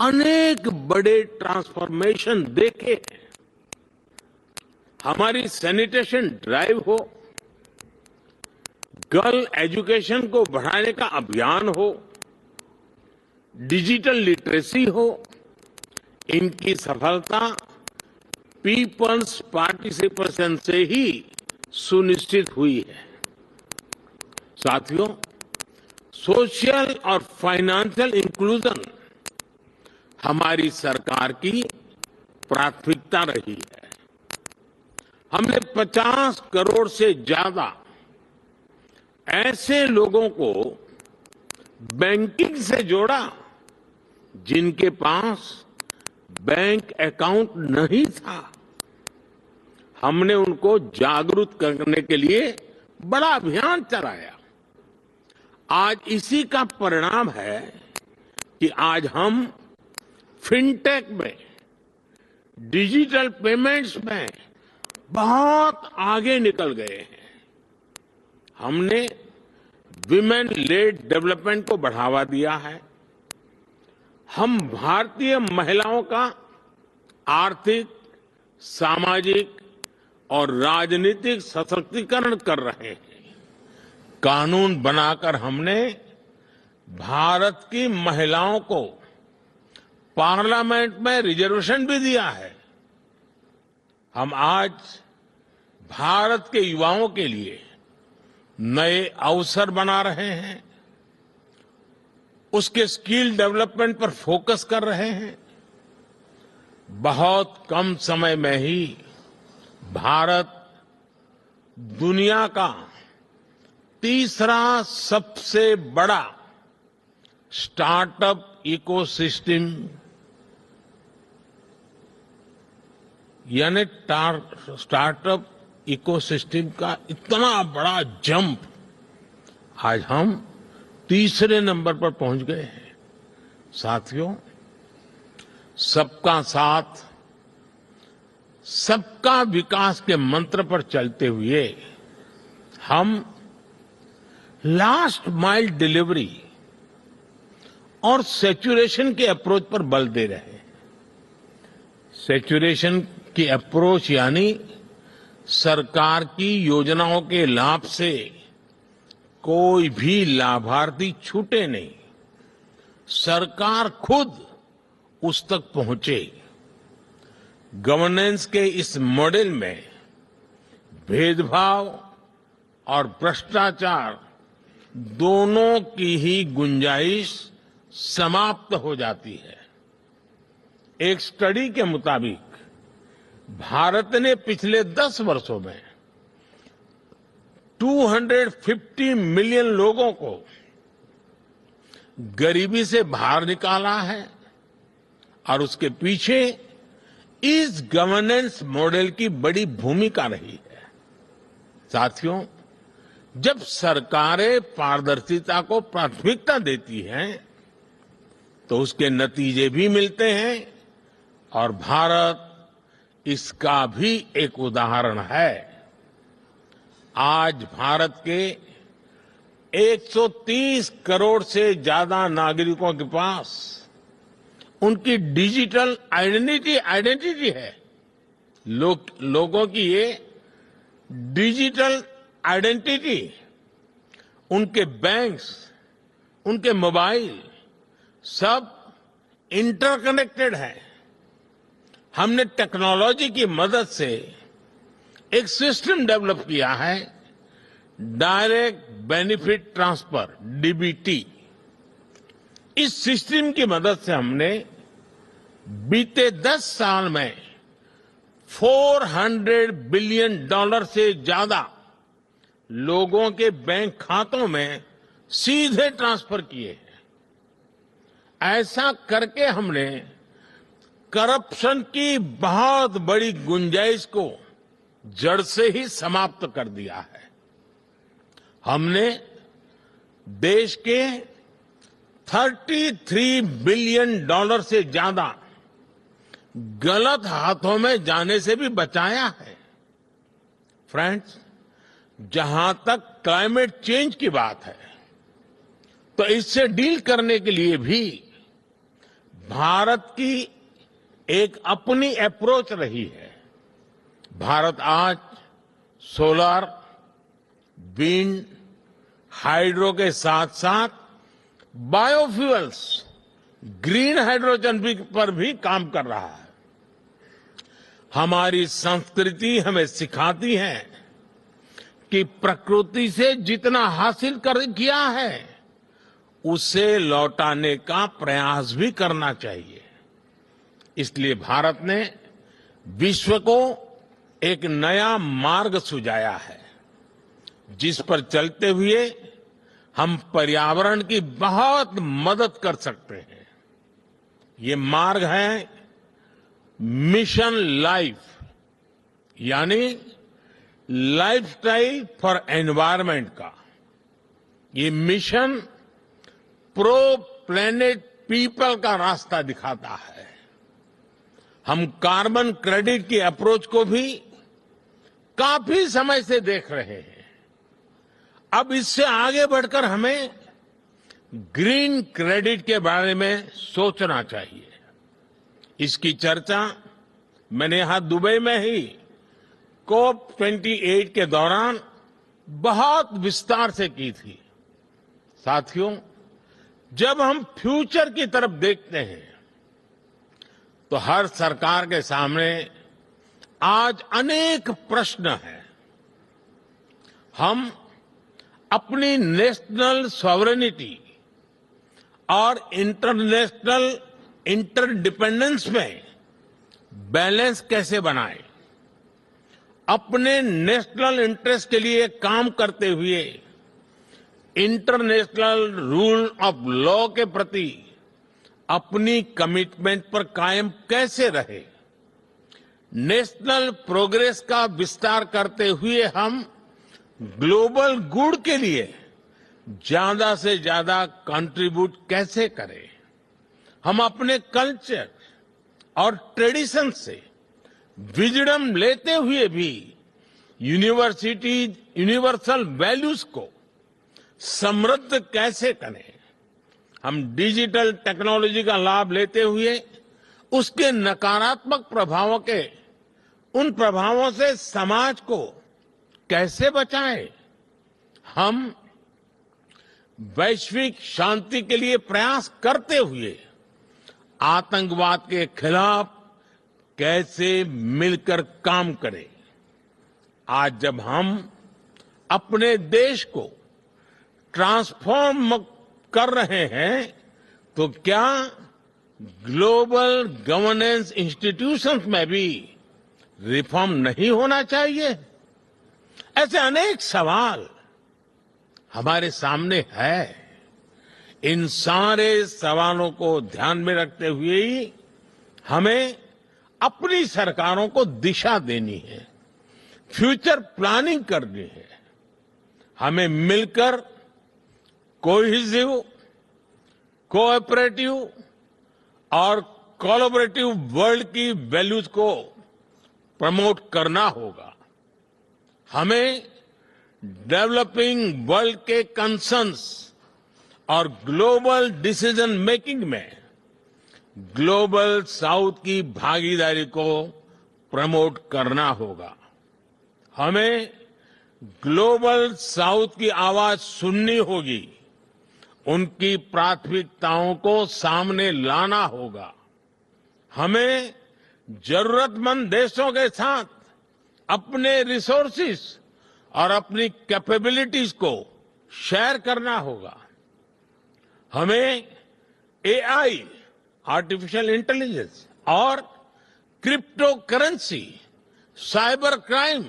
अनेक बड़े ट्रांसफॉर्मेशन देखे हैं। हमारी सैनिटेशन ड्राइव हो, गर्ल एजुकेशन को बढ़ाने का अभियान हो, डिजिटल लिटरेसी हो, इनकी सफलता पीपल्स पार्टिसिपेशन से ही सुनिश्चित हुई है। साथियों, सोशल और फाइनेंशियल इंक्लूजन हमारी सरकार की प्राथमिकता रही है। हमने 50 करोड़ से ज्यादा ऐसे लोगों को बैंकिंग से जोड़ा जिनके पास बैंक अकाउंट नहीं था। हमने उनको जागरूक करने के लिए बड़ा अभियान चलाया। आज इसी का परिणाम है कि आज हम फिनटेक में, डिजिटल पेमेंट्स में बहुत आगे निकल गए हैं। हमने विमेन लेड डेवलपमेंट को बढ़ावा दिया है। हम भारतीय महिलाओं का आर्थिक, सामाजिक और राजनीतिक सशक्तिकरण कर रहे हैं। कानून बनाकर हमने भारत की महिलाओं को पार्लियामेंट में रिजर्वेशन भी दिया है। हम आज भारत के युवाओं के लिए नए अवसर बना रहे हैं, उसके स्किल डेवलपमेंट पर फोकस कर रहे हैं। बहुत कम समय में ही भारत दुनिया का तीसरा सबसे बड़ा स्टार्टअप इकोसिस्टम यानी स्टार्टअप इकोसिस्टम का इतना बड़ा जंप आज हम तीसरे नंबर पर पहुंच गए हैं। साथियों, सबका साथ, सबका विकास के मंत्र पर चलते हुए हम लास्ट माइल डिलीवरी और सैचुरेशन के अप्रोच पर बल दे रहे हैं। सैचुरेशन की अप्रोच यानी सरकार की योजनाओं के लाभ से कोई भी लाभार्थी छूटे नहीं, सरकार खुद उस तक पहुंचे। गवर्नेंस के इस मॉडल में भेदभाव और भ्रष्टाचार दोनों की ही गुंजाइश समाप्त हो जाती है। एक स्टडी के मुताबिक भारत ने पिछले 10 वर्षों में 250 मिलियन लोगों को गरीबी से बाहर निकाला है और उसके पीछे इस गवर्नेंस मॉडल की बड़ी भूमिका रही है। साथियों, जब सरकारें पारदर्शिता को प्राथमिकता देती हैं तो उसके नतीजे भी मिलते हैं और भारत इसका भी एक उदाहरण है। आज भारत के 130 करोड़ से ज्यादा नागरिकों के पास उनकी डिजिटल आइडेंटिटी है। लोगों की ये डिजिटल आइडेंटिटी, उनके बैंक्स, उनके मोबाइल सब इंटरकनेक्टेड है। हमने टेक्नोलॉजी की मदद से एक सिस्टम डेवलप किया है, डायरेक्ट बेनिफिट ट्रांसफर, डीबीटी। इस सिस्टम की मदद से हमने बीते 10 साल में $400 बिलियन से ज्यादा लोगों के बैंक खातों में सीधे ट्रांसफर किए हैं। ऐसा करके हमने करप्शन की बहुत बड़ी गुंजाइश को जड़ से ही समाप्त कर दिया है। हमने देश के $33 बिलियन से ज्यादा गलत हाथों में जाने से भी बचाया है। फ्रेंड्स, जहां तक क्लाइमेट चेंज की बात है तो इससे डील करने के लिए भी भारत की एक अपनी अप्रोच रही है। भारत आज सोलर, विंड, हाइड्रो के साथ साथ बायोफ्यूल्स, ग्रीन हाइड्रोजन पर भी काम कर रहा है। हमारी संस्कृति हमें सिखाती है कि प्रकृति से जितना हासिल किया है उसे लौटाने का प्रयास भी करना चाहिए। इसलिए भारत ने विश्व को एक नया मार्ग सुझाया है, जिस पर चलते हुए हम पर्यावरण की बहुत मदद कर सकते हैं। ये मार्ग है मिशन लाइफ, यानी लाइफस्टाइल फॉर एनवायरनमेंट का। ये मिशन प्रो प्लेनेट पीपल का रास्ता दिखाता है। हम कार्बन क्रेडिट की अप्रोच को भी काफी समय से देख रहे हैं। अब इससे आगे बढ़कर हमें ग्रीन क्रेडिट के बारे में सोचना चाहिए। इसकी चर्चा मैंने यहां दुबई में ही COP28 के दौरान बहुत विस्तार से की थी। साथियों, जब हम फ्यूचर की तरफ देखते हैं तो हर सरकार के सामने आज अनेक प्रश्न हैं। हम अपनी नेशनल सॉवरेनिटी और इंटरनेशनल इंटरडिपेंडेंस में बैलेंस कैसे बनाएं? अपने नेशनल इंटरेस्ट के लिए काम करते हुए इंटरनेशनल रूल ऑफ लॉ के प्रति अपनी कमिटमेंट पर कायम कैसे रहे? नेशनल प्रोग्रेस का विस्तार करते हुए हम ग्लोबल गुड के लिए ज्यादा से ज्यादा कंट्रीब्यूट कैसे करें? हम अपने कल्चर और ट्रेडिशन से विजडम लेते हुए भी यूनिवर्सल वैल्यूज को समृद्ध कैसे करें? हम डिजिटल टेक्नोलॉजी का लाभ लेते हुए उसके नकारात्मक उन प्रभावों से समाज को कैसे बचाएं? हम वैश्विक शांति के लिए प्रयास करते हुए आतंकवाद के खिलाफ कैसे मिलकर काम करें? आज जब हम अपने देश को ट्रांसफॉर्म कर रहे हैं तो क्या ग्लोबल गवर्नेंस इंस्टीट्यूशंस में भी रिफॉर्म नहीं होना चाहिए? ऐसे अनेक सवाल हमारे सामने है। इन सारे सवालों को ध्यान में रखते हुए ही हमें अपनी सरकारों को दिशा देनी है, फ्यूचर प्लानिंग करनी है। हमें मिलकर कोहेसिव, कोऑपरेटिव और कोलैबोरेटिव वर्ल्ड की वैल्यूज को प्रमोट करना होगा। हमें डेवलपिंग वर्ल्ड के कंसर्न्स और ग्लोबल डिसीजन मेकिंग में ग्लोबल साउथ की भागीदारी को प्रमोट करना होगा। हमें ग्लोबल साउथ की आवाज सुननी होगी, उनकी प्राथमिकताओं को सामने लाना होगा। हमें जरूरतमंद देशों के साथ अपने रिसोर्सेस और अपनी कैपेबिलिटीज को शेयर करना होगा। हमें एआई, आर्टिफिशियल इंटेलिजेंस और क्रिप्टो करेंसी, साइबर क्राइम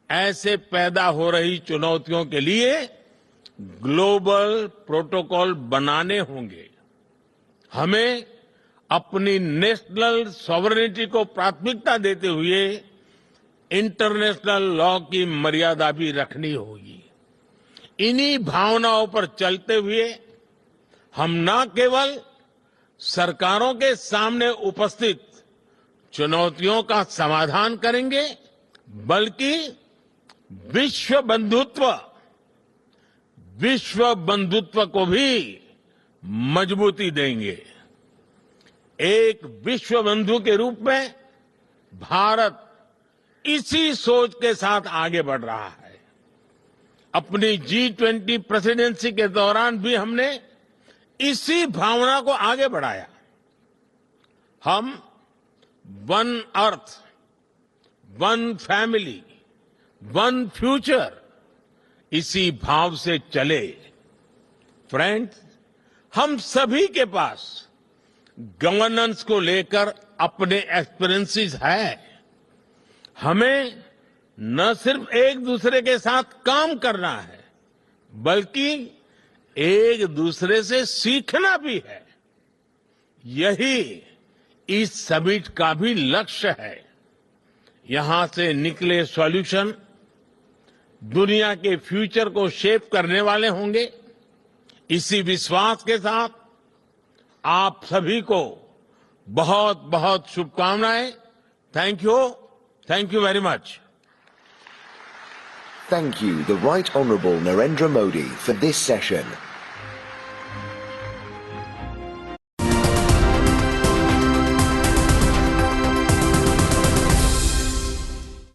ऐसे पैदा हो रही चुनौतियों के लिए ग्लोबल प्रोटोकॉल बनाने होंगे। हमें अपनी नेशनल सॉवरेनिटी को प्राथमिकता देते हुए इंटरनेशनल लॉ की मर्यादा भी रखनी होगी। इन्हीं भावनाओं पर चलते हुए हम न केवल सरकारों के सामने उपस्थित चुनौतियों का समाधान करेंगे, बल्कि विश्व बंधुत्व को भी मजबूती देंगे। एक विश्व बंधु के रूप में भारत इसी सोच के साथ आगे बढ़ रहा है। अपनी G20 प्रेसिडेंसी के दौरान भी हमने इसी भावना को आगे बढ़ाया। हम one earth, one family, one future, इसी भाव से चले। फ्रेंड्स, हम सभी के पास गवर्नेंस को लेकर अपने एक्सपीरियंसेस है। हमें न सिर्फ एक दूसरे के साथ काम करना है, बल्कि एक दूसरे से सीखना भी है। यही इस समिट का भी लक्ष्य है। यहां से निकले सॉल्यूशन दुनिया के फ्यूचर को शेप करने वाले होंगे। इसी विश्वास के साथ आप सभी को बहुत बहुत शुभकामनाएं। Thank you very much. Thank you, the Right Honourable Narendra Modi, for this session.